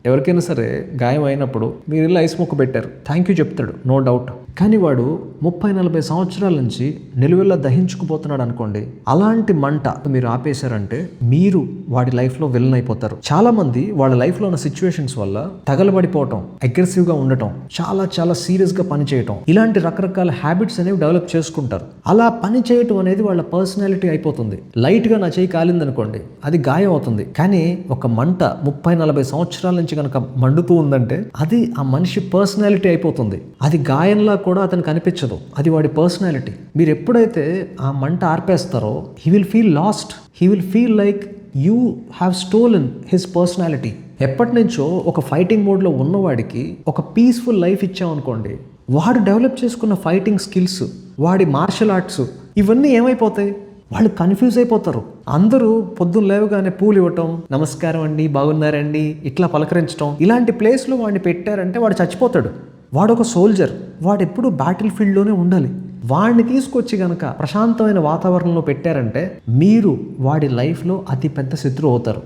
ఎవరికైనా సరే గాయం అయినప్పుడు మీరు వెళ్ళి ఐస్ ముక్క పెట్టారు, థ్యాంక్ యూ చెప్తాడు, నో డౌట్. కానీ వాడు 30-40 సంవత్సరాల నుంచి నిలువెల్లా దహించుకుపోతున్నాడు అనుకోండి, అలాంటి మంట మీరు ఆపేశారంటే మీరు వాడి లైఫ్లో విలన్ అయిపోతారు. చాలా మంది వాళ్ళ లైఫ్లో ఉన్న సిచ్యువేషన్స్ వల్ల తగలబడిపోవటం, అగ్రెసివ్గా ఉండటం, చాలా చాలా సీరియస్గా పని చేయటం, ఇలాంటి రకరకాల హ్యాబిట్స్ అనేవి డెవలప్ చేసుకుంటారు. అలా పని చేయటం అనేది వాళ్ళ పర్సనాలిటీ అయిపోతుంది. లైట్గా నా చేయి కాలిందనుకోండి, అది గాయం అవుతుంది. కానీ ఒక మంట 30-40 సంవత్సరాల నుంచి కనుక మండుతూ ఉందంటే అది ఆ మనిషి పర్సనాలిటీ అయిపోతుంది. అది గాయంలా కూడా అతనికి అనిపించదు, అది వాడి పర్సనాలిటీ. మీరు ఎప్పుడైతే ఆ మంట ఆర్పేస్తారో he will feel lost, he will feel like you have stolen his personality. ఎప్పటి నుంచో ఒక ఫైటింగ్ మోడ్లో ఉన్నవాడికి ఒక పీస్ఫుల్ లైఫ్ ఇచ్చామనుకోండి, వాడు డెవలప్ చేసుకున్న ఫైటింగ్ స్కిల్స్, వాడి మార్షల్ ఆర్ట్స్, ఇవన్నీ ఏమైపోతాయి? వాళ్ళు కన్ఫ్యూజ్ అయిపోతారు. అందరూ పొద్దున్న లేవగానే పూలు ఇవ్వటం, నమస్కారం అండి, బాగున్నారండి, ఇట్లా పలకరించడం, ఇలాంటి ప్లేస్లో వాడిని పెట్టారంటే వాడు చచ్చిపోతాడు. వాడు ఒక సోల్జర్, వాడు ఎప్పుడు బ్యాటిల్ ఫీల్డ్లోనే ఉండాలి. వాడిని తీసుకొచ్చి కనుక ప్రశాంతమైన వాతావరణంలో పెట్టారంటే మీరు వాడి లైఫ్లో అతి పెద్ద శత్రువు అవుతారు.